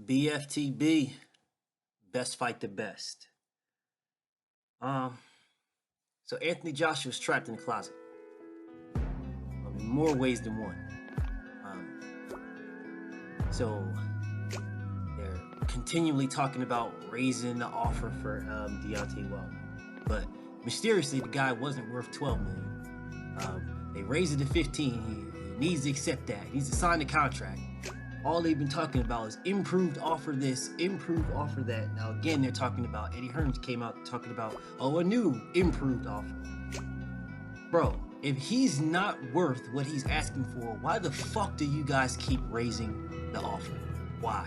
BFTB, best fight the best. Um, so Anthony Joshua's trapped in the closet. In more ways than one. Um, so they're continually talking about raising the offer for Deontay Wilder, but mysteriously the guy wasn't worth 12 million. They raised it to 15. He needs to accept that. He needs to sign the contract. All they've been talking about is improved offer this, improved offer that. Now again, they're talking about Eddie Hearns came out talking about a new improved offer. Bro, if he's not worth what he's asking for, why the fuck do you guys keep raising the offer? Why?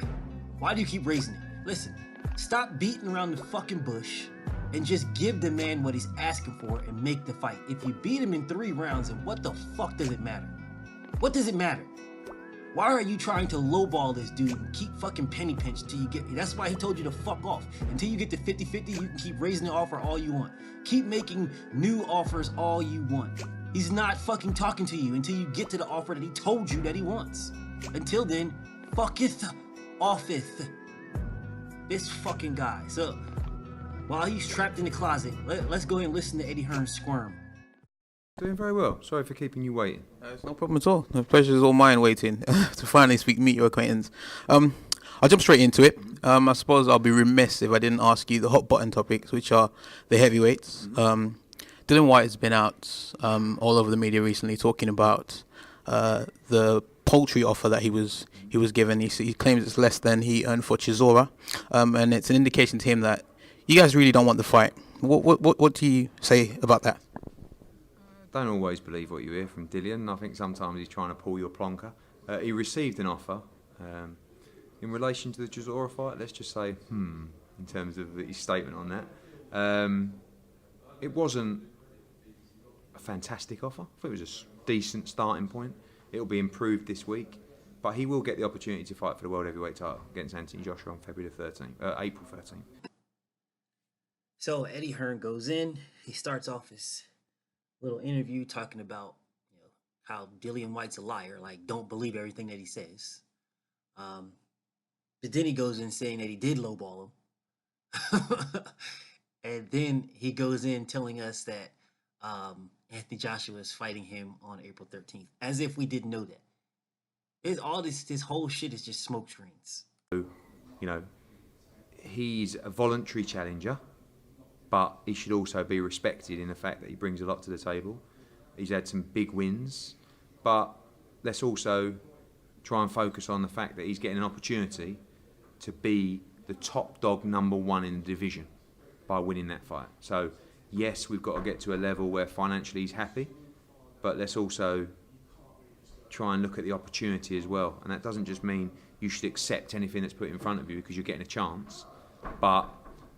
Why do you keep raising it? Listen, stop beating around the fucking bush and just give the man what he's asking for and make the fight. If you beat him in 3 rounds, then what the fuck does it matter? What does it matter? Why are you trying to lowball this dude and keep fucking penny pinch until you get... That's why he told you to fuck off. Until you get to 50-50, you can keep raising the offer all you want. Keep making new offers all you want. He's not fucking talking to you until you get to the offer that he told you that he wants. Until then, fucketh offeth this fucking guy. So, while he's trapped in the closet, let's go ahead and listen to Eddie Hearns squirm. Doing very well. Sorry for keeping you waiting. It's no problem at all. The pleasure is all mine waiting to finally meet your acquaintance. I'll jump straight into it. I suppose I'll be remiss if I didn't ask you the hot button topics, which are the heavyweights. Dylan White has been out all over the media recently talking about the paltry offer that he was given. He claims it's less than he earned for Chisora, and it's an indication to him that you guys really don't want the fight. What do you say about that? Don't always believe what you hear from Dillian. I think sometimes he's trying to pull your plonker. He received an offer in relation to the Chisora fight. Let's just say, in terms of his statement on that. It wasn't a fantastic offer. I thought it was a decent starting point. It'll be improved this week, but he will get the opportunity to fight for the World Heavyweight title against Anthony Joshua on April 13th. So Eddie Hearn goes in. He starts off his little interview talking about how Dillian White's a liar, like don't believe everything that he says. But then he goes in saying that he did lowball him. And then he goes in telling us that Anthony Joshua is fighting him on April 13th, as if we didn't know that. This whole shit is just smoke screens. He's a voluntary challenger, but he should also be respected in the fact that he brings a lot to the table. He's had some big wins, but let's also try and focus on the fact that he's getting an opportunity to be the top dog number 1 in the division by winning that fight. So, yes, we've got to get to a level where financially he's happy, but let's also try and look at the opportunity as well. And that doesn't just mean you should accept anything that's put in front of you because you're getting a chance, but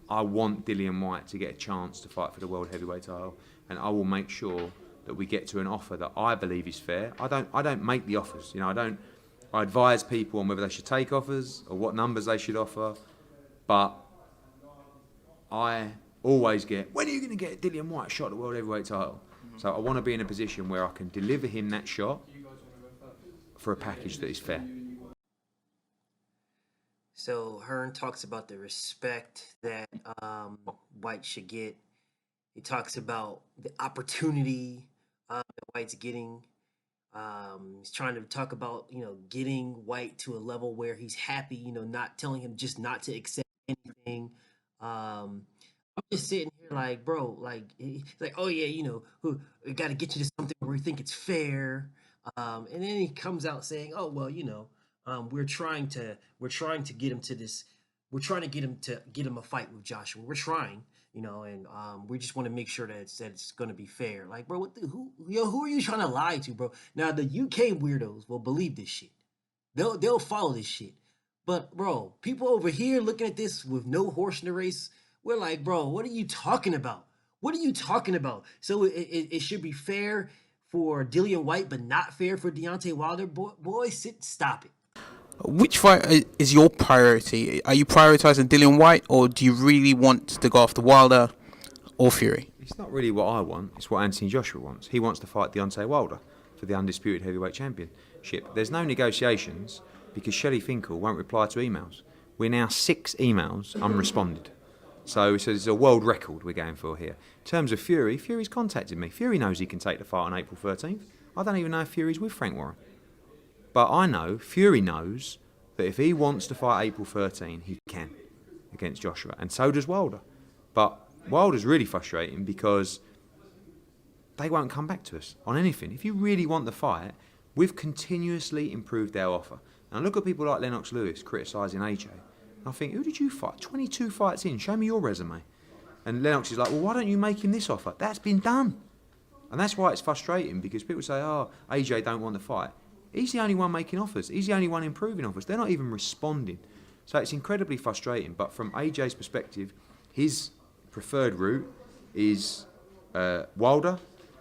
I want Dillian White to get a chance to fight for the World Heavyweight title, and I will make sure that we get to an offer that I believe is fair. I don't make the offers. I advise people on whether they should take offers or what numbers they should offer, but I always get, when are you going to get Dillian White a shot at the World Heavyweight title? So I want to be in a position where I can deliver him that shot for a package that is fair. So Hearn talks about the respect that White should get. He talks about the opportunity that White's getting. He's trying to talk about, getting White to a level where he's happy, not telling him just not to accept anything. I'm just sitting here like, bro, he's like, oh yeah, we got to get you to something where we think it's fair. And then he comes out saying, oh, well, we're trying to get him to this. We're trying to get him a fight with Joshua. We're trying, and we just want to make sure that it's going to be fair. Like, bro, who are you trying to lie to, bro? Now the UK weirdos will believe this shit. They'll follow this shit. But bro, people over here looking at this with no horse in the race, we're like, bro, what are you talking about? What are you talking about? So it should be fair for Dillian White, but not fair for Deontay Wilder. Boy, stop it. Which fight is your priority? Are you prioritizing Dillian White, or do you really want to go after Wilder or Fury? It's not really what I want. It's what Anthony Joshua wants. He wants to fight Deontay Wilder for the undisputed heavyweight championship. There's no negotiations because Shelley Finkel won't reply to emails. We're now 6 emails unresponded. So it's a world record we're going for here. In terms of Fury, Fury's contacted me. Fury knows he can take the fight on April 13th. I don't even know if Fury's with Frank Warren. But I know, Fury knows, that if he wants to fight April 13, he can against Joshua. And so does Wilder. But Wilder's really frustrating because they won't come back to us on anything. If you really want the fight, we've continuously improved our offer. And I look at people like Lennox Lewis criticising AJ. And I think, who did you fight? 22 fights in, show me your resume. And Lennox is like, well, why don't you make him this offer? That's been done. And that's why it's frustrating, because people say, oh, AJ don't want the fight. He's the only one making offers. He's the only one improving offers. They're not even responding. So it's incredibly frustrating. But from AJ's perspective, his preferred route is Wilder,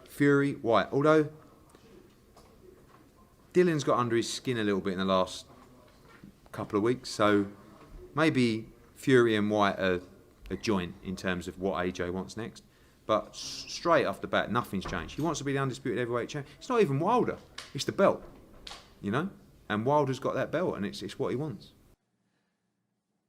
Fury, White. Although Dylan's got under his skin a little bit in the last couple of weeks, so maybe Fury and White are a joint in terms of what AJ wants next. But straight off the bat, nothing's changed. He wants to be the undisputed heavyweight champion. It's not even Wilder. It's the belt, you know? And Wilder's got that belt, and it's what he wants.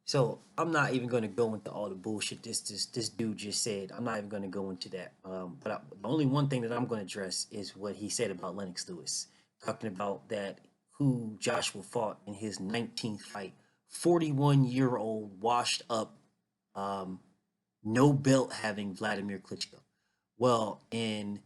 So I'm not even going to go into all the bullshit this dude just said. I'm not even going to go into that. But the only one thing that I'm going to address is what he said about Lennox Lewis, talking about that who Joshua fought in his 19th fight, 41-year-old washed up, no belt having Vladimir Klitschko. Well, and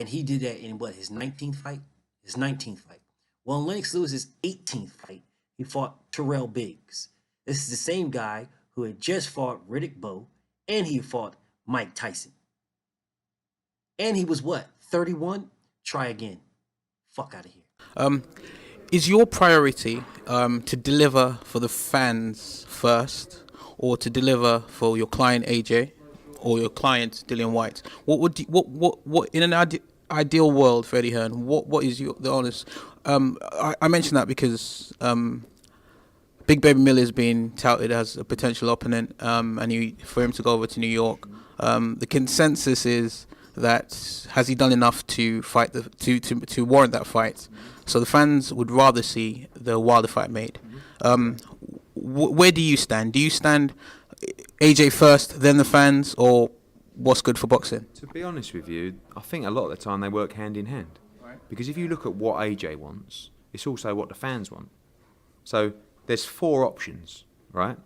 he did that in what, his 19th fight? His 19th fight. Well, in Lennox Lewis's 18th fight, he fought Terrell Biggs. This is the same guy who had just fought Riddick Bowe, and he fought Mike Tyson. And he was what, 31? Try again. Fuck out of here. Is your priority to deliver for the fans first, or to deliver for your client AJ, or your client Dillian Whyte? What in an ideal world for Eddie Hearn, what is the honest? I mention that because Big Baby Miller has been touted as a potential opponent, and for him to go over to New York. The consensus is that has he done enough to fight to warrant that fight? So the fans would rather see the Wilder fight made. Where do you stand? Do you stand AJ first, then the fans, or what's good for boxing? To be honest with you, I think a lot of the time they work hand in hand. Right. Because if you look at what AJ wants, it's also what the fans want. So there's 4 options, right?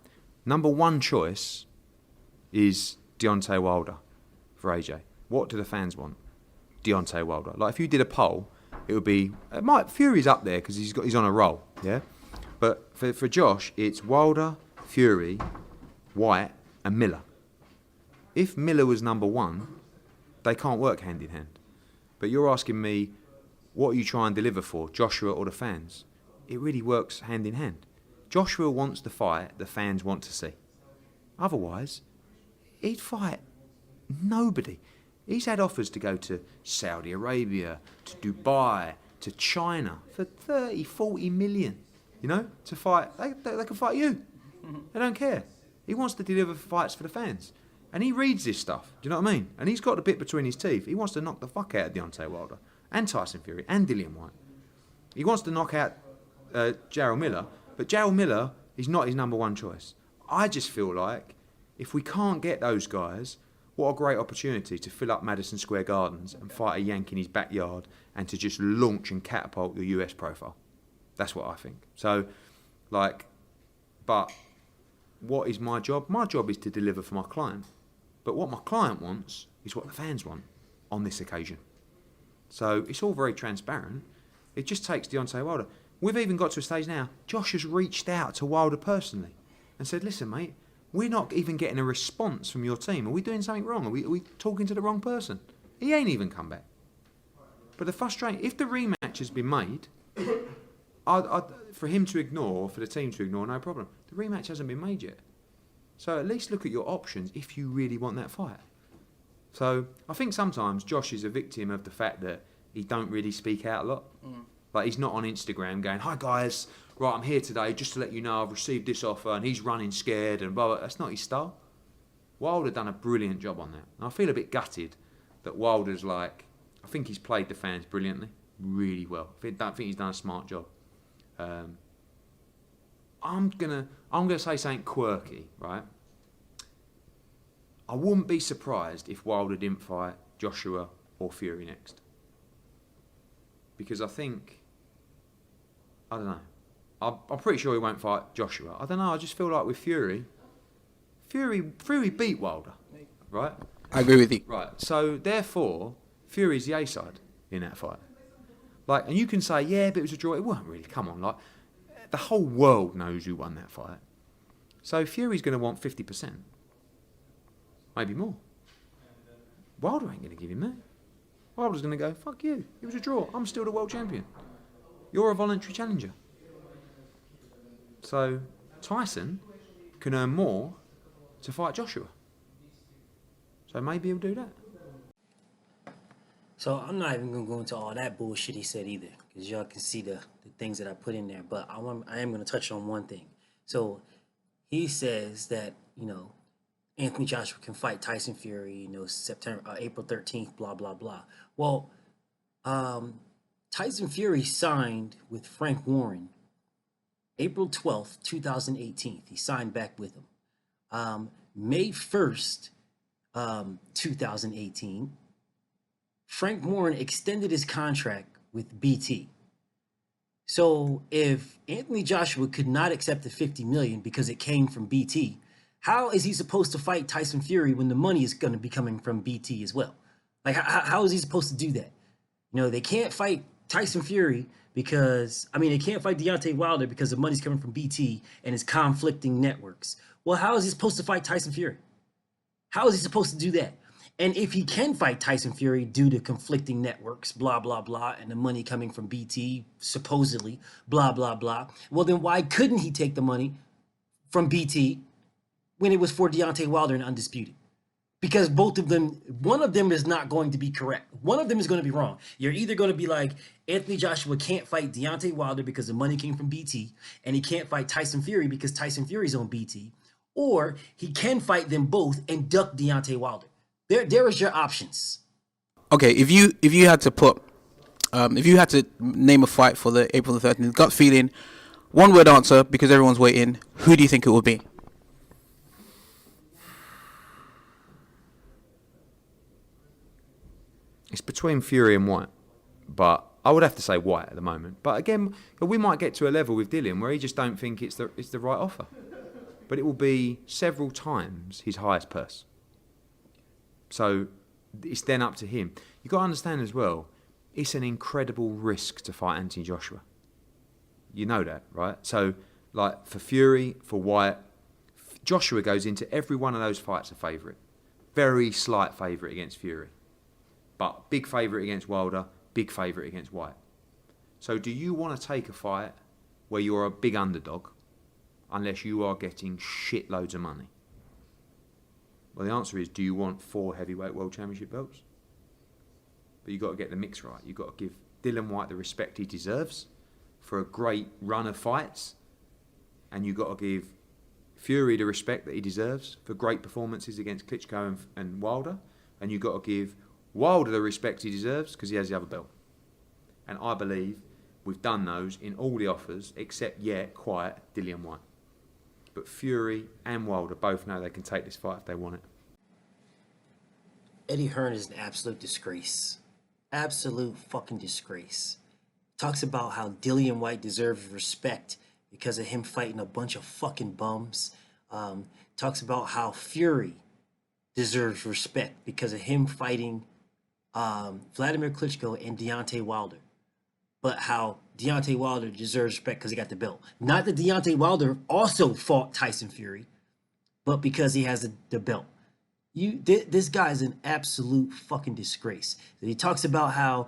Number 1 choice is Deontay Wilder for AJ. What do the fans want? Deontay Wilder. Like if you did a poll, it would be Fury's up there because he's on a roll, yeah. But for Josh, it's Wilder, Fury, White, and Miller. If Miller was number 1, they can't work hand in hand. But you're asking me, what are you trying to deliver for, Joshua or the fans? It really works hand in hand. Joshua wants the fight the fans want to see. Otherwise, he'd fight nobody. He's had offers to go to Saudi Arabia, to Dubai, to China for 30, 40 million, you know, to fight. They can fight you. They don't care. He wants to deliver fights for the fans. And he reads this stuff, do you know what I mean? And he's got the bit between his teeth. He wants to knock the fuck out of Deontay Wilder and Tyson Fury and Dillian Whyte. He wants to knock out Jarrell Miller, but Jarrell Miller is not his number 1 choice. I just feel like if we can't get those guys, what a great opportunity to fill up Madison Square Gardens and fight a Yank in his backyard and to just launch and catapult your US profile. That's what I think. So, but what is my job? My job is to deliver for my client. But what my client wants is what the fans want on this occasion. So it's all very transparent. It just takes Deontay Wilder. We've even got to a stage now, Josh has reached out to Wilder personally and said, listen, mate, we're not even getting a response from your team. Are we doing something wrong? Are we talking to the wrong person? He ain't even come back. But the frustrating, if the rematch has been made, for him to ignore, for the team to ignore, no problem. The rematch hasn't been made yet. So at least look at your options if you really want that fight. So I think sometimes Josh is a victim of the fact that he don't really speak out a lot. Like he's not on Instagram going, hi guys, right, I'm here today just to let you know I've received this offer, and he's running scared and blah, blah. That's not his style. Wilder done a brilliant job on that. And I feel a bit gutted that Wilder's I think he's played the fans brilliantly, really well. I don't think he's done a smart job. I'm gonna say something quirky, right? I wouldn't be surprised if Wilder didn't fight Joshua or Fury next, because I don't know. I'm pretty sure he won't fight Joshua. I don't know. I just feel like with Fury beat Wilder, right? I agree with you. Right. So therefore, Fury's the A side in that fight. Like, and you can say, yeah, but it was a draw. It wasn't really. Come on, like, the whole world knows who won that fight. So Fury's going to want 50%, maybe more. Wilder ain't going to give him that. Wilder's going to go, fuck you. It was a draw. I'm still the world champion. You're a voluntary challenger. So Tyson can earn more to fight Joshua. So maybe he'll do that. So I'm not even gonna go into all that bullshit he said either, because y'all can see the things that I put in there. But I am gonna touch on one thing. So he says that, Anthony Joshua can fight Tyson Fury, April 13th, blah blah blah. Well, Tyson Fury signed with Frank Warren April 12th, 2018. He signed back with him. May 1st, 2018, Frank Warren extended his contract with BT. So if Anthony Joshua could not accept the $50 million because it came from BT, how is he supposed to fight Tyson Fury when the money is going to be coming from BT as well? Like, how is he supposed to do that? They can't fight Tyson Fury because, they can't fight Deontay Wilder because the money's coming from BT and it's conflicting networks. Well, how is he supposed to fight Tyson Fury? How is he supposed to do that? And if he can fight Tyson Fury due to conflicting networks, blah, blah, blah, and the money coming from BT, supposedly, blah, blah, blah, well, then why couldn't he take the money from BT when it was for Deontay Wilder and Undisputed? Because both of them, one of them is not going to be correct. One of them is going to be wrong. You're either going to be like, Anthony Joshua can't fight Deontay Wilder because the money came from BT, and he can't fight Tyson Fury because Tyson Fury's on BT, or he can fight them both and duck Deontay Wilder. There is your options. Okay, if you had to put, if you had to name a fight for the April the 13th, gut feeling, one word answer because everyone's waiting. Who do you think it would be? It's between Fury and White, but I would have to say White at the moment. But again, we might get to a level with Dillian where he just don't think it's the right offer. But it will be several times his highest purse. So it's then up to him. You've got to understand as well, it's an incredible risk to fight Anthony Joshua. You know that, right? So, like, for Fury, for White, Joshua goes into every one of those fights a favourite. Very slight favourite against Fury. But big favourite against Wilder, big favourite against White. So do you want to take a fight where you're a big underdog unless you are getting shitloads of money? Well, the answer is, do you want 4 heavyweight world championship belts? But you've got to get the mix right. You've got to give Dillian White the respect he deserves for a great run of fights. And you've got to give Fury the respect that he deserves for great performances against Klitschko and Wilder. And you've got to give Wilder the respect he deserves because he has the other belt. And I believe we've done those in all the offers except yet quiet Dillian White. But Fury and Wilder both know they can take this fight if they want it. Eddie Hearn is an absolute disgrace. Absolute fucking disgrace. Talks about how Dillian White deserves respect because of him fighting a bunch of fucking bums. Talks about how Fury deserves respect because of him fighting Vladimir Klitschko and Deontay Wilder. But how Deontay Wilder deserves respect because he got the belt. Not that Deontay Wilder also fought Tyson Fury, but because he has the belt. This guy is an absolute fucking disgrace. He talks about how,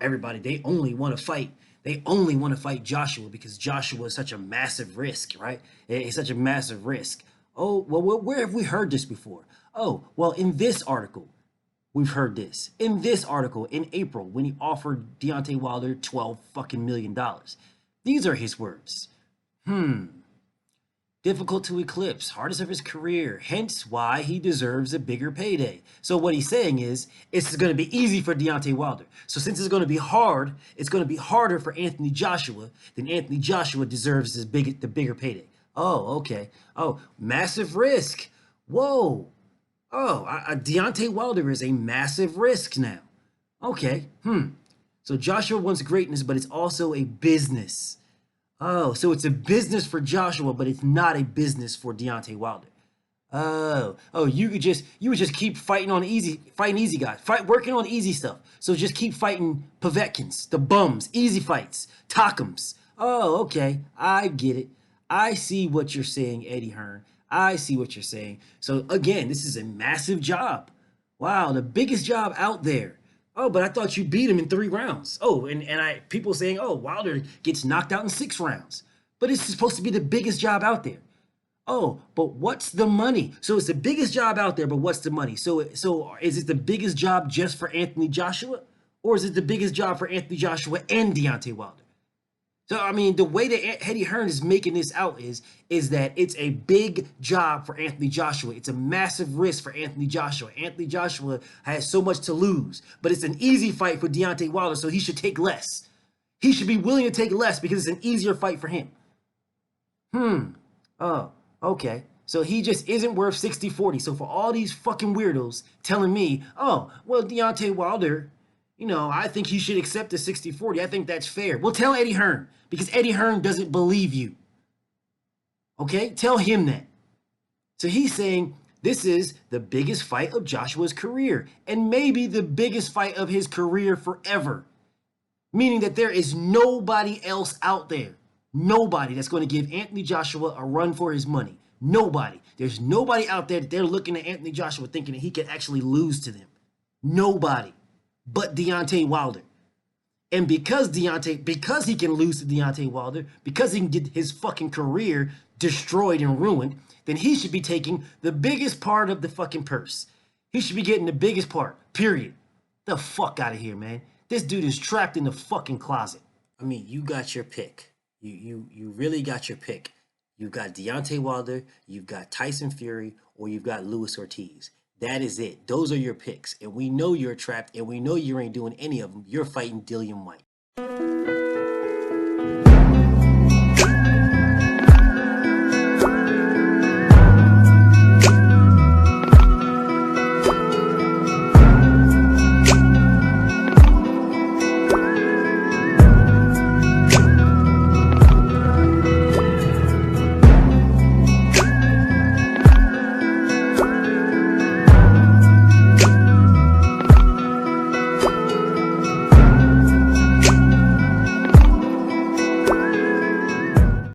everybody, they only want to fight Joshua because Joshua is such a massive risk, right? It's such a massive risk. Oh, well, where have we heard this before? Oh, well, in this article, we've heard this. In this article, in April, when he offered Deontay Wilder $12 fucking million. These are his words. Dillian difficult to eclipse, hardest of his career, hence why he deserves a bigger payday. So what he's saying is, it's going to be easy for Deontay Wilder. So since it's going to be hard, it's going to be harder for Anthony Joshua, then Anthony Joshua deserves the bigger payday. Oh, okay. Oh, massive risk. Whoa. Oh, Deontay Wilder is a massive risk now. Okay. So Joshua wants greatness, but it's also a business. Oh, so it's a business for Joshua, but it's not a business for Deontay Wilder. Oh, you would just keep fighting easy guys, working on easy stuff. So just keep fighting Povetkins, the bums, easy fights, Takums. Oh, okay, I get it. I see what you're saying, Eddie Hearn. I see what you're saying. So again, this is a massive job. Wow, the biggest job out there. Oh, but I thought you beat him in 3 rounds. Oh, and people saying, oh, Wilder gets knocked out in 6 rounds. But it's supposed to be the biggest job out there. Oh, but what's the money? So it's the biggest job out there, but what's the money? So is it the biggest job just for Anthony Joshua? Or is it the biggest job for Anthony Joshua and Deontay Wilder? So, I mean, the way that Eddie Hearn is making this out is that it's a big job for Anthony Joshua. It's a massive risk for Anthony Joshua. Anthony Joshua has so much to lose, but it's an easy fight for Deontay Wilder, so he should take less. He should be willing to take less because it's an easier fight for him. Oh, okay. So he just isn't worth 60-40. So for all these fucking weirdos telling me, oh, well, Deontay Wilder, I think he should accept the 60-40. I think that's fair. Well, tell Eddie Hearn, because Eddie Hearn doesn't believe you. Okay? Tell him that. So he's saying this is the biggest fight of Joshua's career, and maybe the biggest fight of his career forever. Meaning that there is nobody else out there. Nobody that's going to give Anthony Joshua a run for his money. Nobody. There's nobody out there that they're looking at Anthony Joshua thinking that he could actually lose to them. Nobody. But Deontay Wilder. And because he can lose to Deontay Wilder, because he can get his fucking career destroyed and ruined, then he should be taking the biggest part of the fucking purse. He should be getting the biggest part, period. The fuck out of here, man. This dude is trapped in the fucking closet. I mean, you got your pick. You really got your pick. You've got Deontay Wilder, you've got Tyson Fury, or you've got Luis Ortiz. That is it. Those are your picks. And we know you're trapped, and we know you ain't doing any of them. You're fighting Dillian White.